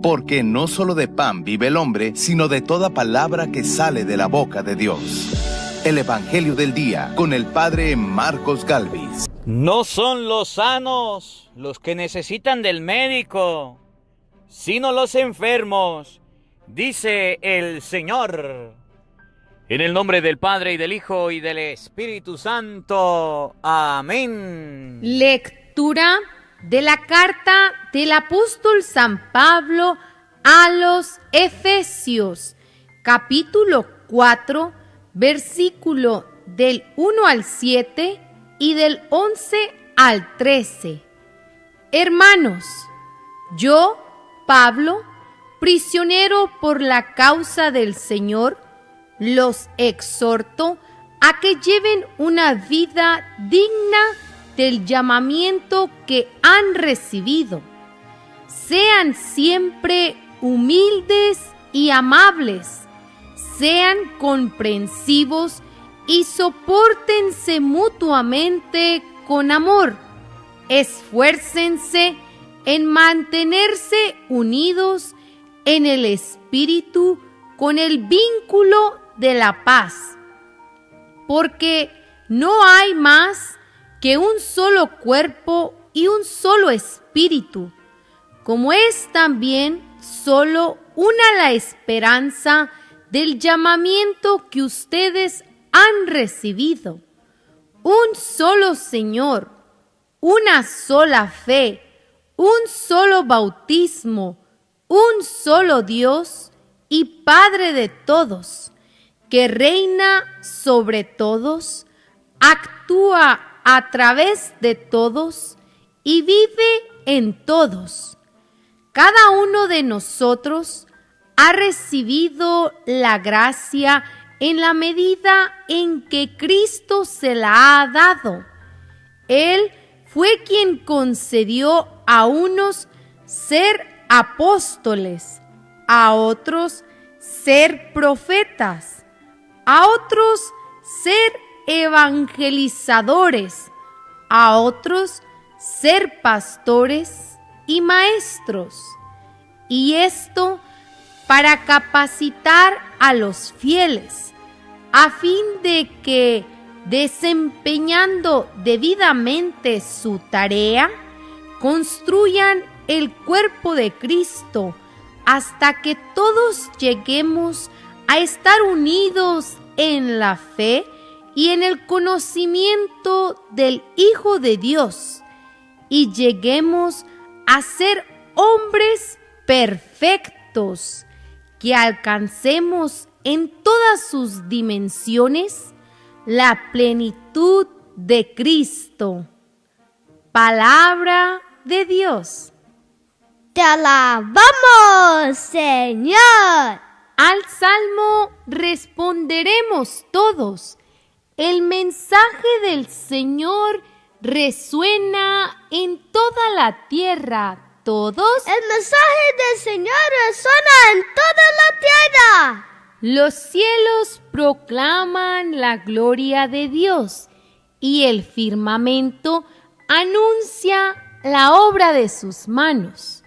porque no solo de pan vive el hombre, sino de toda palabra que sale de la boca de Dios. El Evangelio del Día, con el Padre Marcos Galvis. No son los sanos los que necesitan del médico, sino los enfermos, dice el Señor. En el nombre del Padre, y del Hijo, y del Espíritu Santo. Amén. Lectura de la carta del apóstol San Pablo a los Efesios, capítulo 4, versículo del 1 al 7 y del 11 al 13. Hermanos, yo, Pablo, prisionero por la causa del Señor, los exhorto a que lleven una vida digna del llamamiento que han recibido. Sean siempre humildes y amables, sean comprensivos y sopórtense mutuamente con amor. Esfuércense en mantenerse unidos en el espíritu con el vínculo de la paz, porque no hay más que un solo cuerpo y un solo espíritu, como es también solo una la esperanza del llamamiento que ustedes han recibido. Un solo Señor, una sola fe, un solo bautismo, un solo Dios y Padre de todos, que reina sobre todos, actúa a través de todos y vive en todos. Cada uno de nosotros ha recibido la gracia en la medida en que Cristo se la ha dado. Él fue quien concedió a unos ser apóstoles, a otros ser profetas, a otros ser evangelizadores, a otros ser pastores y maestros. Y esto para capacitar a los fieles, a fin de que, desempeñando debidamente su tarea, construyan el cuerpo de Cristo, hasta que todos lleguemos a estar unidos en la fe y en el conocimiento del Hijo de Dios, y lleguemos a ser hombres perfectos, que alcancemos en todas sus dimensiones la plenitud de Cristo. Palabra de Dios. ¡Te alabamos, Señor! Al salmo responderemos todos. El mensaje del Señor resuena en toda la tierra. ¿Todos? El mensaje del Señor resuena en toda la tierra. Los cielos proclaman la gloria de Dios, y el firmamento anuncia la obra de sus manos.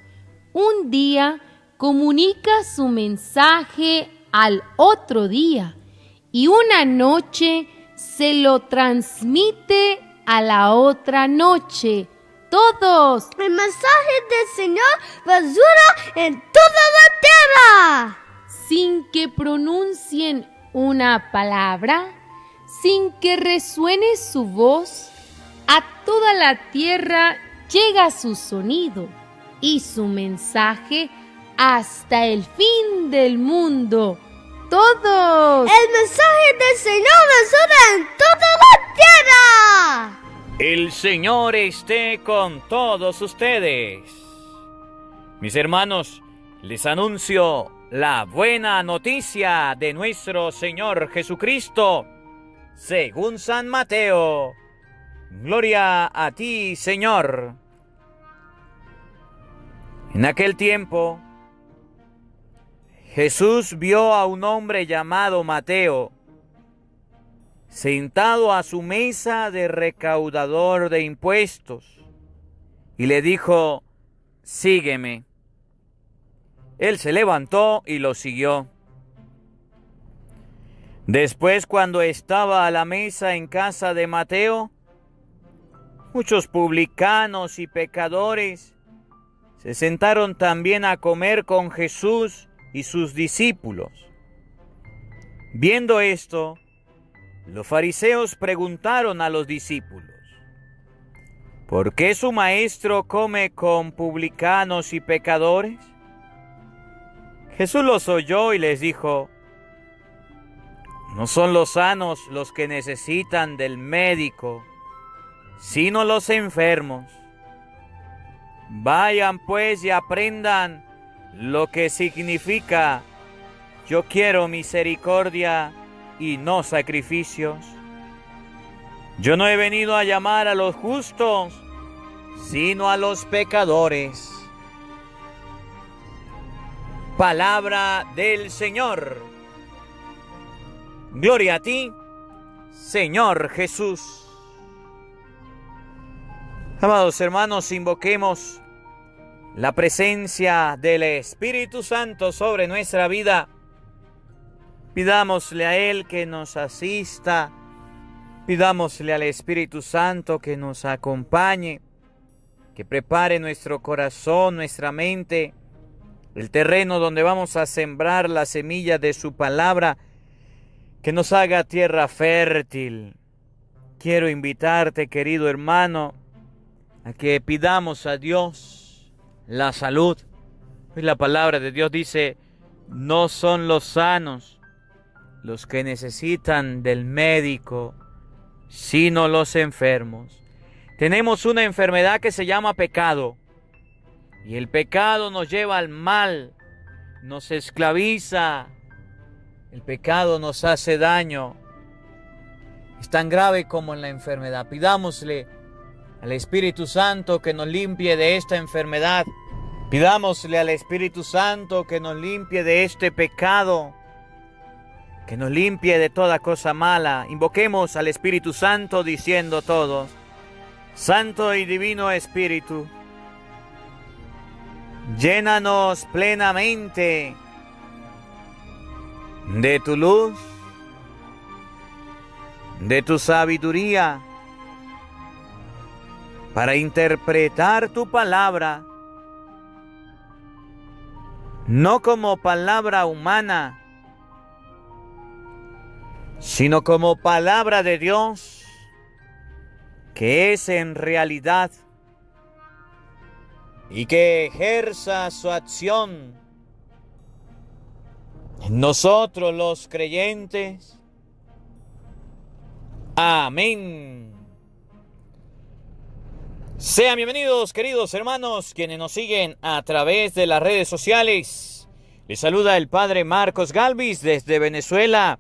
Un día comunica su mensaje al otro día, y una noche se lo transmite a la otra noche. Todos. El mensaje del Señor resuena en toda la tierra. Sin que pronuncien una palabra, sin que resuene su voz, a toda la tierra llega su sonido y su mensaje hasta el fin del mundo. ¡Todos! El mensaje del Señor resuena en toda la tierra. El Señor esté con todos ustedes. Mis hermanos, les anuncio la buena noticia de nuestro Señor Jesucristo, según San Mateo. Gloria a ti, Señor. En aquel tiempo, Jesús vio a un hombre llamado Mateo sentado a su mesa de recaudador de impuestos, y le dijo: sígueme. Él se levantó y lo siguió. Después, cuando estaba a la mesa en casa de Mateo, muchos publicanos y pecadores se sentaron también a comer con Jesús y sus discípulos. Viendo esto, los fariseos preguntaron a los discípulos: ¿por qué su maestro come con publicanos y pecadores? Jesús los oyó y les dijo: no son los sanos los que necesitan del médico, sino los enfermos. Vayan pues y aprendan lo que significa: yo quiero misericordia y no sacrificios. Yo no he venido a llamar a los justos, sino a los pecadores. Palabra del Señor. Gloria a ti, Señor Jesús. Amados hermanos, invoquemos la presencia del Espíritu Santo sobre nuestra vida. Pidámosle a Él que nos asista. Pidámosle al Espíritu Santo que nos acompañe, que prepare nuestro corazón, nuestra mente, el terreno donde vamos a sembrar la semilla de su palabra, que nos haga tierra fértil. Quiero invitarte, querido hermano, a que pidamos a Dios la salud. Hoy la palabra de Dios dice: no son los sanos los que necesitan del médico, sino los enfermos. Tenemos una enfermedad que se llama pecado, y el pecado nos lleva al mal, nos esclaviza, el pecado nos hace daño. Es tan grave como en la enfermedad. Pidámosle al Espíritu Santo que nos limpie de esta enfermedad. Pidámosle al Espíritu Santo que nos limpie de este pecado, que nos limpie de toda cosa mala. Invoquemos al Espíritu Santo diciendo todos: Santo y Divino Espíritu, llénanos plenamente de tu luz, de tu sabiduría, para interpretar tu palabra, no como palabra humana, sino como palabra de Dios, que es en realidad, y que ejerza su acción en nosotros los creyentes. Amén. Sean bienvenidos, queridos hermanos, quienes nos siguen a través de las redes sociales. Les saluda el Padre Marcos Galvis desde Venezuela.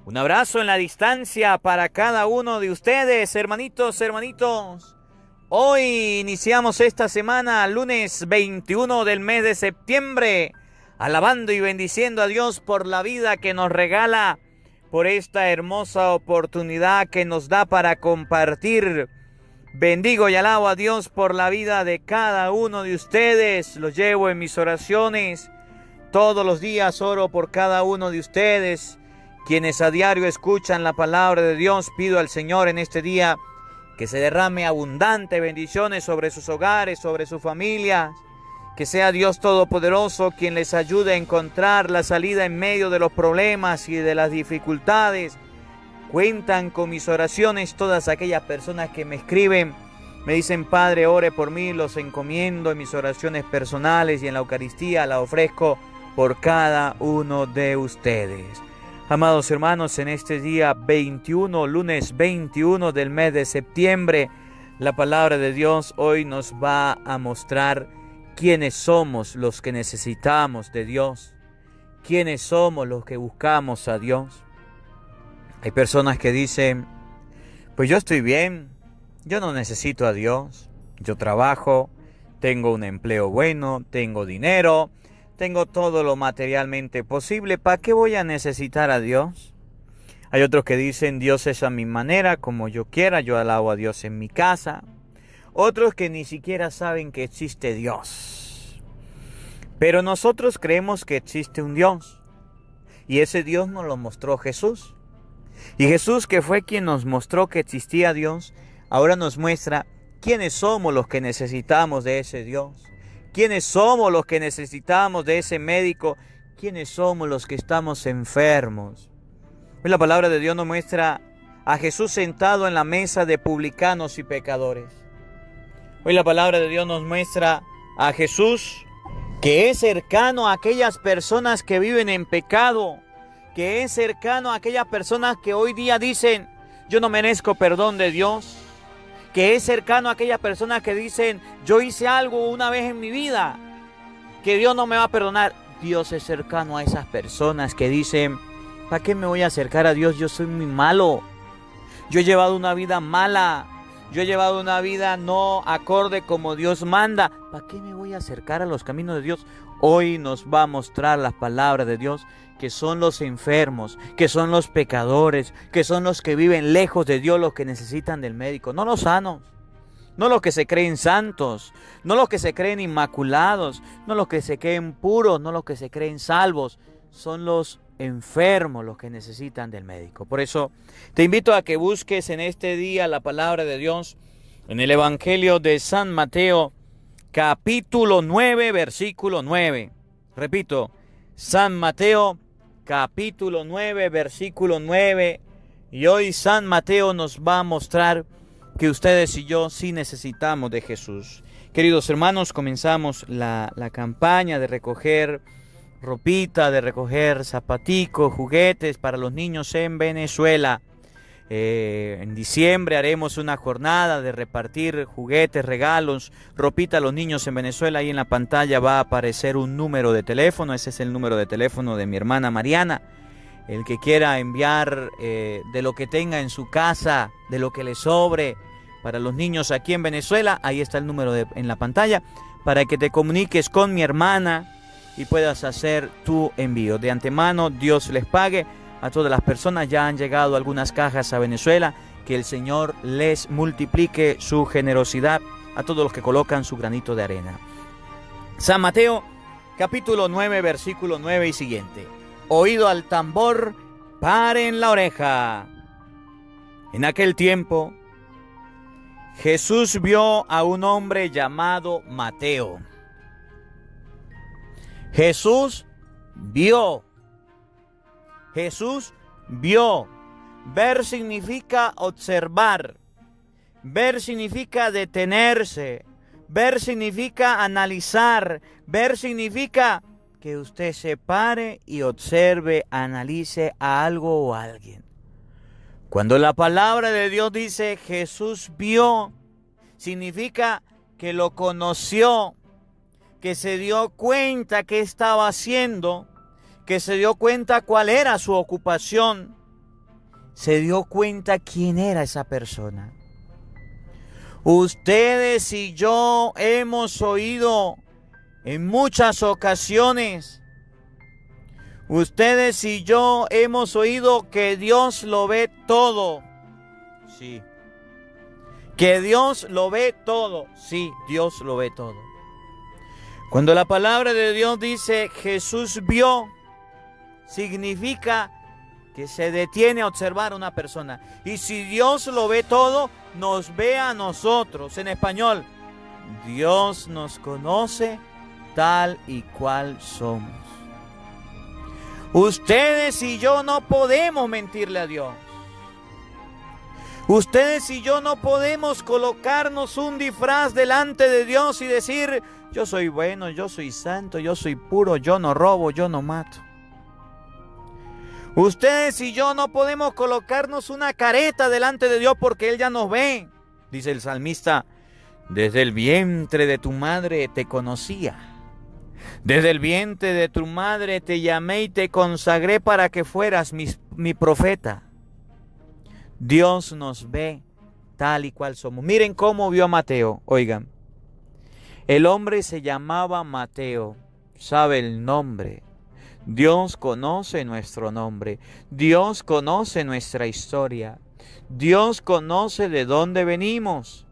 Un abrazo en la distancia para cada uno de ustedes, hermanitos. Hoy iniciamos esta semana, lunes 21 del mes de septiembre, alabando y bendiciendo a Dios por la vida que nos regala, por esta hermosa oportunidad que nos da para compartir. Bendigo y alabo a Dios por la vida de cada uno de ustedes. Los llevo en mis oraciones. Todos los días oro por cada uno de ustedes, quienes a diario escuchan la palabra de Dios. Pido al Señor en este día que se derrame abundante bendiciones sobre sus hogares, sobre sus familias. Que sea Dios Todopoderoso quien les ayude a encontrar la salida en medio de los problemas y de las dificultades. Cuentan con mis oraciones todas aquellas personas que me escriben, me dicen: Padre, ore por mí. Los encomiendo en mis oraciones personales, y en la Eucaristía la ofrezco por cada uno de ustedes. Amados hermanos, en este día 21, lunes 21 del mes de septiembre, la palabra de Dios hoy nos va a mostrar quiénes somos los que necesitamos de Dios, quiénes somos los que buscamos a Dios. Hay personas que dicen: pues yo estoy bien, yo no necesito a Dios, yo trabajo, tengo un empleo bueno, tengo dinero, tengo todo lo materialmente posible, ¿para qué voy a necesitar a Dios? Hay otros que dicen: Dios es a mi manera, como yo quiera, yo alabo a Dios en mi casa. Otros que ni siquiera saben que existe Dios. Pero nosotros creemos que existe un Dios. Y ese Dios nos lo mostró Jesús. Y Jesús, que fue quien nos mostró que existía Dios, ahora nos muestra quiénes somos los que necesitamos de ese Dios. Quiénes somos los que necesitamos de ese médico. Quiénes somos los que estamos enfermos. Hoy la palabra de Dios nos muestra a Jesús sentado en la mesa de publicanos y pecadores. Hoy la palabra de Dios nos muestra a Jesús que es cercano a aquellas personas que viven en pecado, que es cercano a aquellas personas que hoy día dicen, yo no merezco perdón de Dios, que es cercano a aquellas personas que dicen, yo hice algo una vez en mi vida, que Dios no me va a perdonar. Dios es cercano a esas personas que dicen, ¿para qué me voy a acercar a Dios? Yo soy muy malo, yo he llevado una vida mala, yo he llevado una vida no acorde como Dios manda. ¿Para qué me voy a acercar a los caminos de Dios? Hoy nos va a mostrar las palabras de Dios, que son los enfermos, que son los pecadores, que son los que viven lejos de Dios, los que necesitan del médico, no los sanos, no los que se creen santos, no los que se creen inmaculados, no los que se creen puros, no los que se creen salvos, son los enfermos los que necesitan del médico. Por eso te invito a que busques en este día la palabra de Dios en el Evangelio de San Mateo, capítulo 9, versículo 9. Repito, San Mateo, capítulo 9, versículo 9. Y hoy San Mateo nos va a mostrar que ustedes y yo sí necesitamos de Jesús. Queridos hermanos, comenzamos la campaña de recoger ropita, de recoger zapaticos, juguetes para los niños en Venezuela. En diciembre haremos una jornada de repartir juguetes, regalos, ropita a los niños en Venezuela. Ahí en la pantalla va a aparecer un número de teléfono. Ese es el número de teléfono de mi hermana Mariana. El que quiera enviar de lo que tenga en su casa, de lo que le sobre para los niños aquí en Venezuela, ahí está el número en la pantalla, para que te comuniques con mi hermana y puedas hacer tu envío. De antemano, Dios les pague a todas las personas. Ya han llegado algunas cajas a Venezuela. Que el Señor les multiplique su generosidad a todos los que colocan su granito de arena. San Mateo, capítulo 9, versículo 9 y siguiente. Oído al tambor, paren la oreja. En aquel tiempo, Jesús vio a un hombre llamado Mateo. Jesús vio. Jesús vio. Ver significa observar. Ver significa detenerse. Ver significa analizar. Ver significa que usted se pare y observe, analice a algo o a alguien. Cuando la palabra de Dios dice Jesús vio, significa que lo conoció, que se dio cuenta qué estaba haciendo, que se dio cuenta cuál era su ocupación, se dio cuenta quién era esa persona. Ustedes y yo hemos oído en muchas ocasiones, ustedes y yo hemos oído que Dios lo ve todo. Sí. Que Dios lo ve todo. Sí, Dios lo ve todo. Cuando la palabra de Dios dice Jesús vio, significa que se detiene a observar a una persona. Y si Dios lo ve todo, nos ve a nosotros. En español, Dios nos conoce tal y cual somos. Ustedes y yo no podemos mentirle a Dios. Ustedes y yo no podemos colocarnos un disfraz delante de Dios y decir, yo soy bueno, yo soy santo, yo soy puro, yo no robo, yo no mato. Ustedes y yo no podemos colocarnos una careta delante de Dios porque Él ya nos ve. Dice el salmista, desde el vientre de tu madre te conocía. Desde el vientre de tu madre te llamé y te consagré para que fueras mi profeta. Dios nos ve tal y cual somos. Miren cómo vio a Mateo. Oigan, el hombre se llamaba Mateo. Sabe el nombre. Dios conoce nuestro nombre. Dios conoce nuestra historia. Dios conoce de dónde venimos.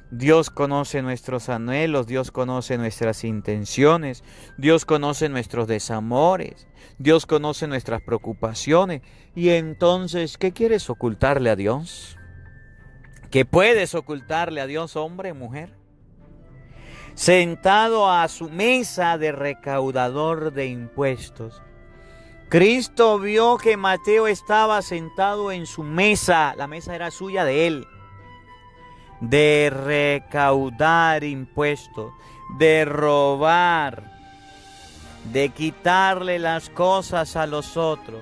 Dios conoce nuestros anhelos, Dios conoce nuestras intenciones, Dios conoce nuestros desamores, Dios conoce nuestras preocupaciones. Y entonces, ¿qué quieres ocultarle a Dios? ¿Qué puedes ocultarle a Dios, hombre, mujer? Sentado a su mesa de recaudador de impuestos. Cristo vio que Mateo estaba sentado en su mesa, la mesa era suya de él, de recaudar impuestos, de robar, de quitarle las cosas a los otros.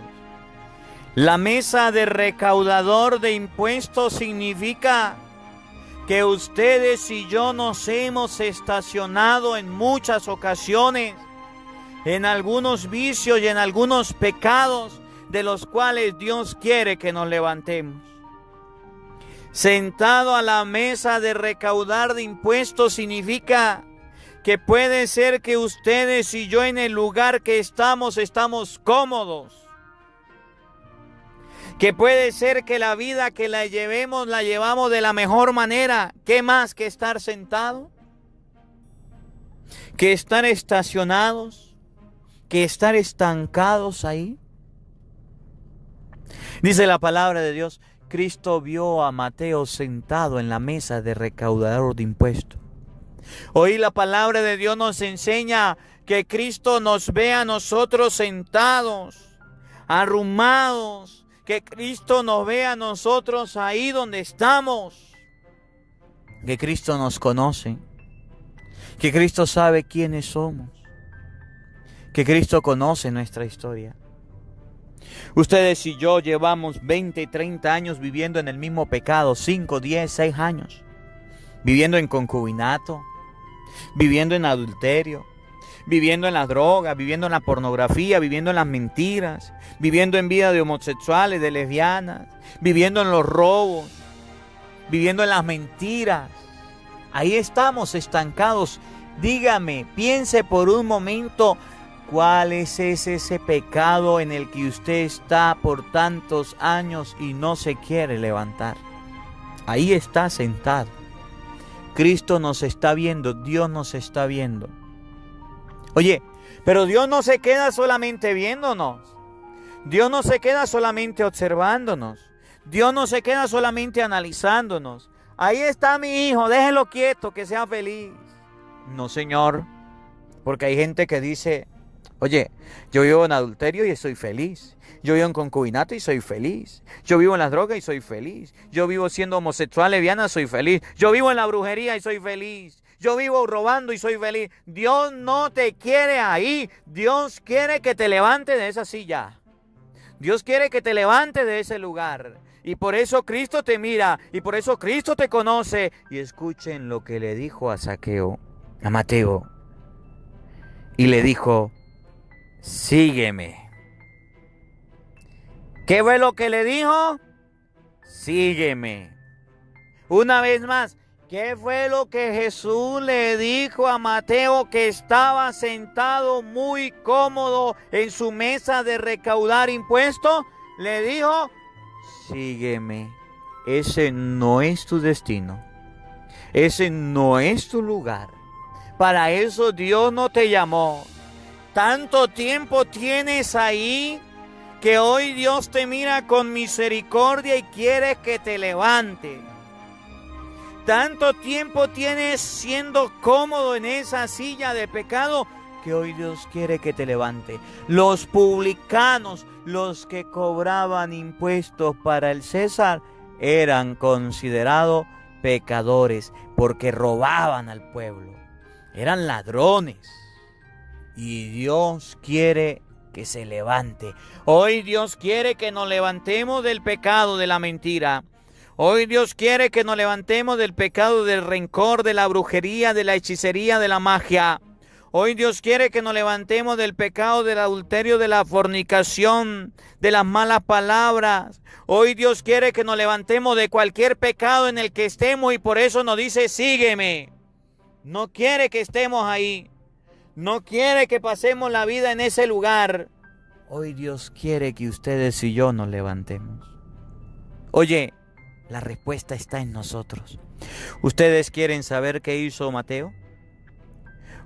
La mesa de recaudador de impuestos significa que ustedes y yo nos hemos estacionado en muchas ocasiones en algunos vicios y en algunos pecados de los cuales Dios quiere que nos levantemos. Sentado a la mesa de recaudar de impuestos significa que puede ser que ustedes y yo en el lugar que estamos cómodos. Que puede ser que la vida que la llevamos de la mejor manera. ¿Qué más que estar sentado? Que estar estacionados. Que estar estancados ahí. Dice la palabra de Dios, Cristo vio a Mateo sentado en la mesa de recaudador de impuestos. Hoy la palabra de Dios nos enseña que Cristo nos ve a nosotros sentados, arrumados, que Cristo nos ve a nosotros ahí donde estamos, que Cristo nos conoce, que Cristo sabe quiénes somos, que Cristo conoce nuestra historia. Ustedes y yo llevamos 20, 30 años viviendo en el mismo pecado, 5, 10, 6 años, viviendo en concubinato, viviendo en adulterio, viviendo en la droga, viviendo en la pornografía, viviendo en las mentiras, viviendo en vida de homosexuales, de lesbianas, viviendo en los robos, viviendo en las mentiras. Ahí estamos estancados. Dígame, piense por un momento, ¿cuál es ese pecado en el que usted está por tantos años y no se quiere levantar? Ahí está sentado. Cristo nos está viendo, Dios nos está viendo. Oye, pero Dios no se queda solamente viéndonos. Dios no se queda solamente observándonos. Dios no se queda solamente analizándonos. Ahí está mi hijo, déjelo quieto, que sea feliz. No, Señor, porque hay gente que dice, oye, yo vivo en adulterio y estoy feliz. Yo vivo en concubinato y soy feliz. Yo vivo en las drogas y soy feliz. Yo vivo siendo homosexual, lesbiana, soy feliz. Yo vivo en la brujería y soy feliz. Yo vivo robando y soy feliz. Dios no te quiere ahí. Dios quiere que te levantes de esa silla. Dios quiere que te levantes de ese lugar. Y por eso Cristo te mira. Y por eso Cristo te conoce. Y escuchen lo que le dijo a Zaqueo, a Mateo. Y le dijo, sígueme. ¿Qué fue lo que le dijo? Sígueme. Una vez más, ¿qué fue lo que Jesús le dijo a Mateo, que estaba sentado muy cómodo en su mesa de recaudar impuestos? Le dijo, sígueme. Ese no es tu destino. Ese no es tu lugar. Para eso Dios no te llamó. Tanto tiempo tienes ahí que hoy Dios te mira con misericordia y quiere que te levante. Tanto tiempo tienes siendo cómodo en esa silla de pecado que hoy Dios quiere que te levante. Los publicanos, los que cobraban impuestos para el César, eran considerados pecadores porque robaban al pueblo. Eran ladrones. Y Dios quiere que se levante. Hoy Dios quiere que nos levantemos del pecado de la mentira. Hoy Dios quiere que nos levantemos del pecado del rencor, de la brujería, de la hechicería, de la magia. Hoy Dios quiere que nos levantemos del pecado del adulterio, de la fornicación, de las malas palabras. Hoy Dios quiere que nos levantemos de cualquier pecado en el que estemos y por eso nos dice, sígueme. No quiere que estemos ahí. No quiere que pasemos la vida en ese lugar. Hoy Dios quiere que ustedes y yo nos levantemos. Oye, La respuesta está en nosotros. ¿Ustedes quieren saber qué hizo Mateo?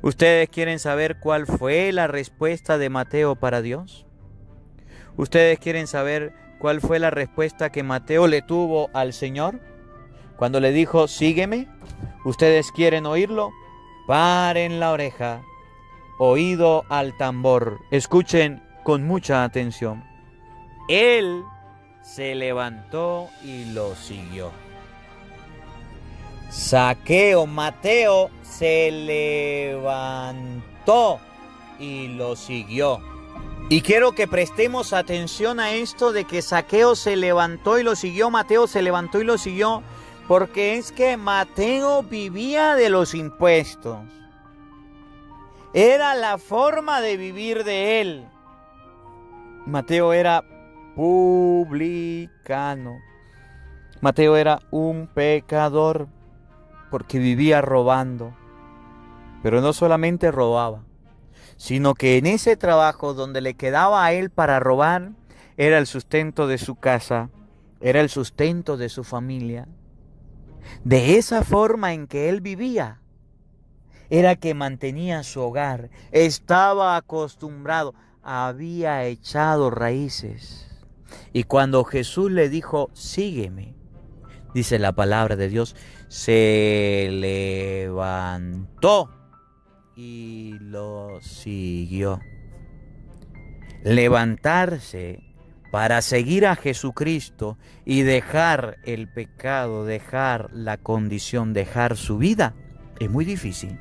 ¿Ustedes quieren saber cuál fue la respuesta de Mateo para Dios? ¿Ustedes quieren saber cuál fue la respuesta que Mateo le tuvo al Señor cuando le dijo, sígueme? ¿Ustedes quieren oírlo? Paren la oreja, oído al tambor. Escuchen con mucha atención. Él se levantó y lo siguió. Mateo se levantó y lo siguió. Y quiero que prestemos atención a esto de que Zaqueo se levantó y lo siguió, Mateo se levantó y lo siguió, porque es que Mateo vivía de los impuestos. Era la forma de vivir de él. Mateo era publicano. Mateo era un pecador porque vivía robando. Pero no solamente robaba, sino que en ese trabajo donde le quedaba a él para robar, era el sustento de su casa, era el sustento de su familia. De esa forma en que él vivía, era que mantenía su hogar, estaba acostumbrado, había echado raíces. Y cuando Jesús le dijo, sígueme, dice la palabra de Dios, se levantó y lo siguió. Levantarse para seguir a Jesucristo y dejar el pecado, dejar la condición, dejar su vida, es muy difícil.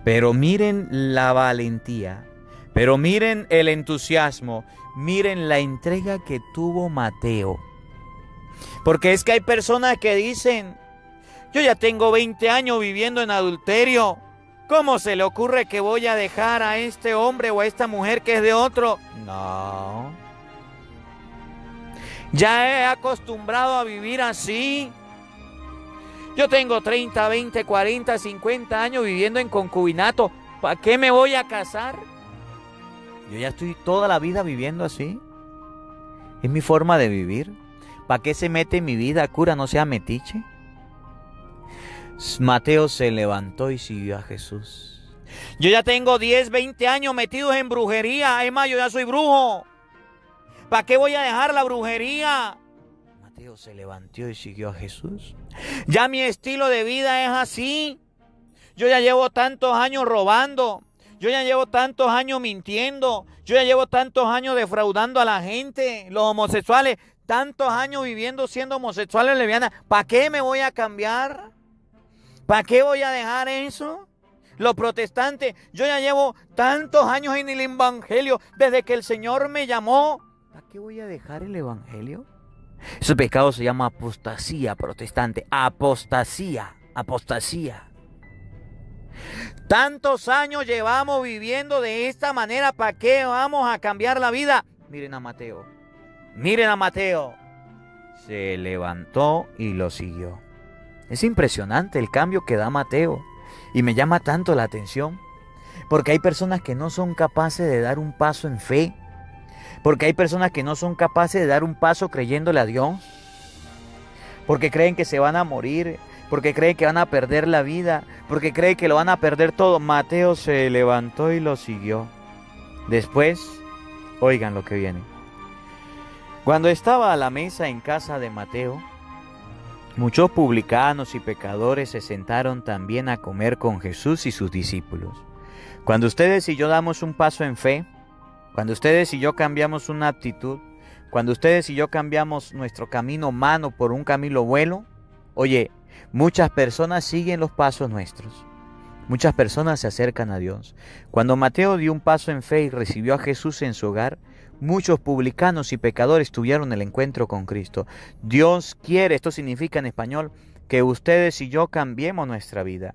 Pero miren la valentía, pero miren el entusiasmo, miren la entrega que tuvo Mateo. Porque es que hay personas que dicen, yo ya tengo 20 años viviendo en adulterio. ¿Cómo se le ocurre que voy a dejar a este hombre o a esta mujer que es de otro? No. Ya he acostumbrado a vivir así. Yo tengo 30, 20, 40, 50 años viviendo en concubinato. ¿Para qué me voy a casar? Yo ya estoy toda la vida viviendo así. Es mi forma de vivir. ¿Para qué se mete en mi vida, cura? No sea metiche. Mateo se levantó y siguió a Jesús. Yo ya tengo 10, 20 años metidos en brujería. Es más, yo ya soy brujo. ¿Para qué voy a dejar la brujería? Mateo se levantó y siguió a Jesús. Ya mi estilo de vida es así. Yo ya llevo tantos años robando. Yo ya llevo tantos años mintiendo. Yo ya llevo tantos años defraudando a la gente. Los homosexuales, tantos años viviendo siendo homosexuales lesbianas. ¿Para qué me voy a cambiar? ¿Para qué voy a dejar eso? Los protestantes, yo ya llevo tantos años en el evangelio desde que el Señor me llamó. ¿Para qué voy a dejar el evangelio? Ese pecado se llama apostasía protestante. Apostasía. Tantos años llevamos viviendo de esta manera. ¿Para qué vamos a cambiar la vida? Miren a Mateo. Se levantó y lo siguió. Es impresionante el cambio que da Mateo. Y me llama tanto la atención. Porque hay personas que no son capaces de dar un paso en fe. Porque hay personas que no son capaces de dar un paso creyéndole a Dios. Porque creen que se van a morir. Porque creen que van a perder la vida. Porque creen que lo van a perder todo. Mateo se levantó y lo siguió. Después, oigan lo que viene. Cuando estaba a la mesa en casa de Mateo, muchos publicanos y pecadores se sentaron también a comer con Jesús y sus discípulos. Cuando ustedes y yo damos un paso en fe, cuando ustedes y yo cambiamos una actitud, cuando ustedes y yo cambiamos nuestro camino humano por un camino bueno, oye, muchas personas siguen los pasos nuestros. Muchas personas se acercan a Dios. Cuando Mateo dio un paso en fe y recibió a Jesús en su hogar, muchos publicanos y pecadores tuvieron el encuentro con Cristo. Dios quiere, esto significa en español, que ustedes y yo cambiemos nuestra vida.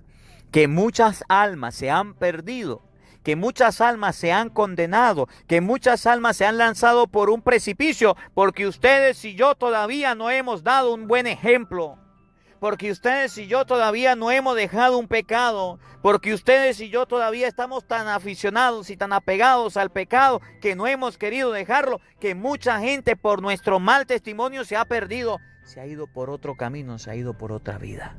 Que muchas almas se han perdido, que muchas almas se han condenado, que muchas almas se han lanzado por un precipicio, porque ustedes y yo todavía no hemos dado un buen ejemplo. Porque ustedes y yo todavía no hemos dejado un pecado. Porque ustedes y yo todavía estamos tan aficionados y tan apegados al pecado que no hemos querido dejarlo. Que mucha gente por nuestro mal testimonio se ha perdido. se ha ido por otro camino, se ha ido por otra vida.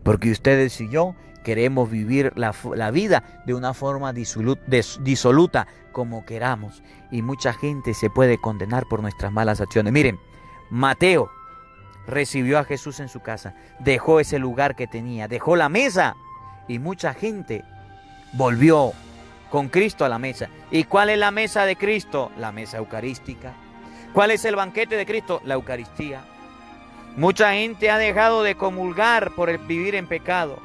Porque ustedes y yo queremos vivir la vida de una forma disoluta, como queramos. Y mucha gente se puede condenar por nuestras malas acciones. Miren, Mateo recibió a Jesús en su casa, dejó ese lugar que tenía, dejó la mesa, y mucha gente volvió con Cristo a la mesa. ¿Y cuál es la mesa de Cristo? La mesa eucarística. ¿Cuál es el banquete de Cristo? La Eucaristía. Mucha gente ha dejado de comulgar por vivir en pecado.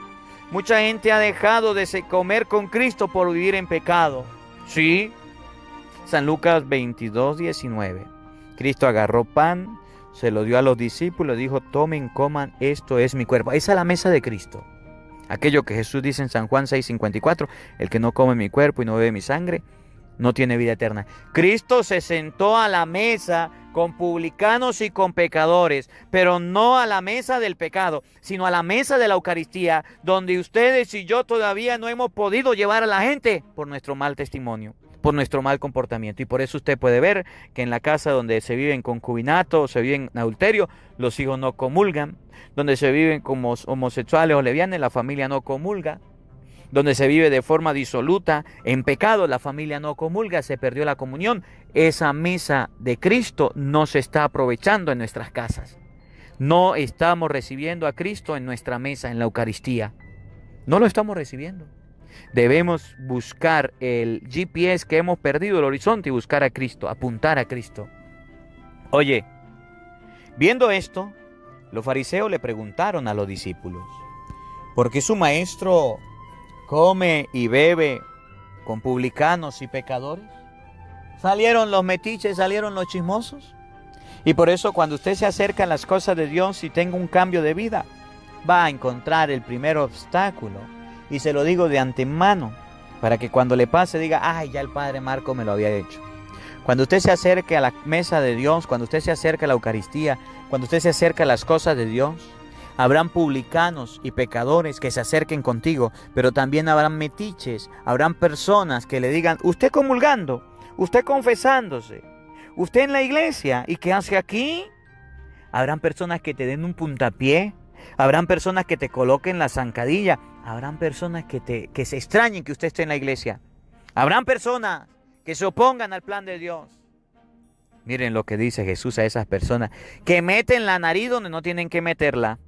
Mucha gente ha dejado de comer con Cristo por vivir en pecado. Sí. San Lucas 22:19. Cristo agarró pan, se lo dio a los discípulos, dijo: tomen, coman, esto es mi cuerpo. Esa es la mesa de Cristo. Aquello que Jesús dice en San Juan 6:54, el que no come mi cuerpo y no bebe mi sangre, no tiene vida eterna. Cristo se sentó a la mesa con publicanos y con pecadores, pero no a la mesa del pecado, sino a la mesa de la Eucaristía, donde ustedes y yo todavía no hemos podido llevar a la gente por nuestro mal testimonio, por nuestro mal comportamiento. Y por eso usted puede ver que en la casa donde se vive en concubinato, se vive en adulterio, los hijos no comulgan. Donde se viven como homosexuales o lesbianas, la familia no comulga. Donde se vive de forma disoluta, en pecado, la familia no comulga, se perdió la comunión. Esa mesa de Cristo no se está aprovechando en nuestras casas. No estamos recibiendo a Cristo en nuestra mesa, en la Eucaristía. No lo estamos recibiendo. Debemos buscar el GPS que hemos perdido, el horizonte, y buscar a Cristo, apuntar a Cristo. Oye, viendo esto, los fariseos le preguntaron a los discípulos: ¿por qué su maestro come y bebe con publicanos y pecadores? Salieron los metiches, salieron los chismosos. Y por eso cuando usted se acerca a las cosas de Dios y tenga un cambio de vida, va a encontrar el primer obstáculo. Y se lo digo de antemano, para que cuando le pase diga: ay, ya el Padre Marco me lo había hecho. Cuando usted se acerque a la mesa de Dios, cuando usted se acerque a la Eucaristía, cuando usted se acerque a las cosas de Dios, habrán publicanos y pecadores que se acerquen contigo, pero también habrán metiches, habrán personas que le digan: usted comulgando, usted confesándose, usted en la iglesia, ¿y qué hace aquí? Habrán personas que te den un puntapié, habrán personas que te coloquen la zancadilla, habrán personas que se extrañen que usted esté en la iglesia, habrán personas que se opongan al plan de Dios. Miren lo que dice Jesús a esas personas que meten la nariz donde no tienen que meterla,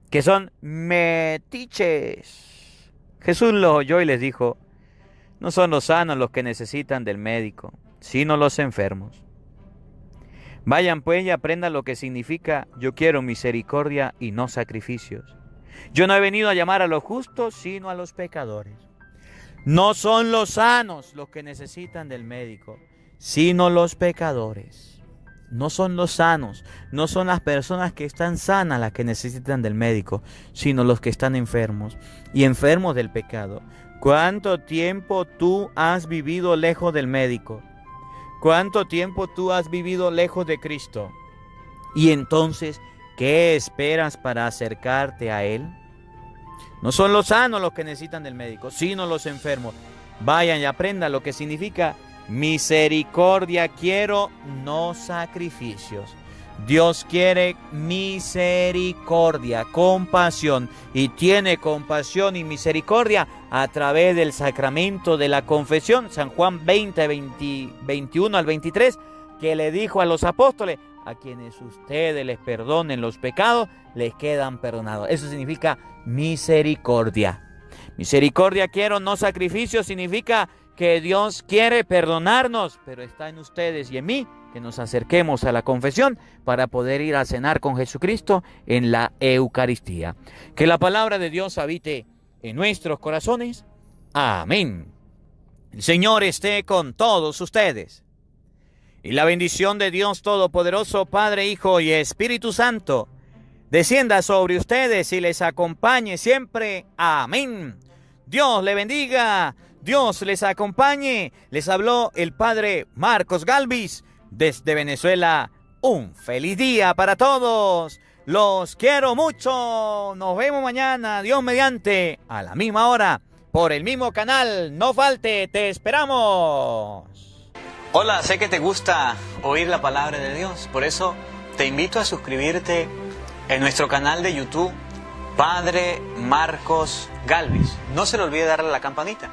que son metiches. Jesús los oyó y les dijo: no son los sanos los que necesitan del médico, sino los enfermos. Vayan pues y aprendan lo que significa: yo quiero misericordia y no sacrificios. Yo no he venido a llamar a los justos, sino a los pecadores. No son los sanos los que necesitan del médico, sino los pecadores. No son los sanos, no son las personas que están sanas las que necesitan del médico, sino los que están enfermos y enfermos del pecado. ¿Cuánto tiempo tú has vivido lejos del médico? ¿Cuánto tiempo tú has vivido lejos de Cristo? Y entonces, ¿qué esperas para acercarte a Él? No son los sanos los que necesitan del médico, sino los enfermos. Vayan y aprendan lo que significa misericordia quiero, no sacrificios. Dios quiere misericordia, compasión, y tiene compasión y misericordia a través del sacramento de la confesión. San Juan 21 al 23, que le dijo a los apóstoles: a quienes ustedes les perdonen los pecados, les quedan perdonados. Eso significa misericordia. Misericordia quiero, no sacrificio, significa que Dios quiere perdonarnos, pero está en ustedes y en mí que nos acerquemos a la confesión para poder ir a cenar con Jesucristo en la Eucaristía. Que la palabra de Dios habite en nuestros corazones. Amén. El Señor esté con todos ustedes. Y la bendición de Dios Todopoderoso, Padre, Hijo y Espíritu Santo, descienda sobre ustedes y les acompañe siempre. Amén. Dios le bendiga, Dios les acompañe. Les habló el Padre Marcos Galvis desde Venezuela. Un feliz día para todos. Los quiero mucho. Nos vemos mañana, Dios mediante, a la misma hora, por el mismo canal. No falte, te esperamos. Hola, sé que te gusta oír la palabra de Dios, por eso te invito a suscribirte en nuestro canal de YouTube, Padre Marcos Galvis. No se le olvide darle a la campanita,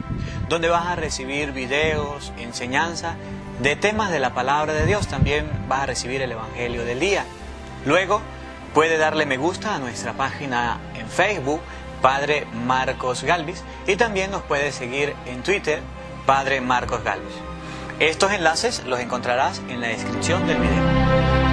donde vas a recibir videos, enseñanza de temas de la palabra de Dios. También vas a recibir el Evangelio del día. Luego, puede darle me gusta a nuestra página en Facebook, Padre Marcos Galvis, y también nos puede seguir en Twitter, Padre Marcos Galvis. Estos enlaces los encontrarás en la descripción del video.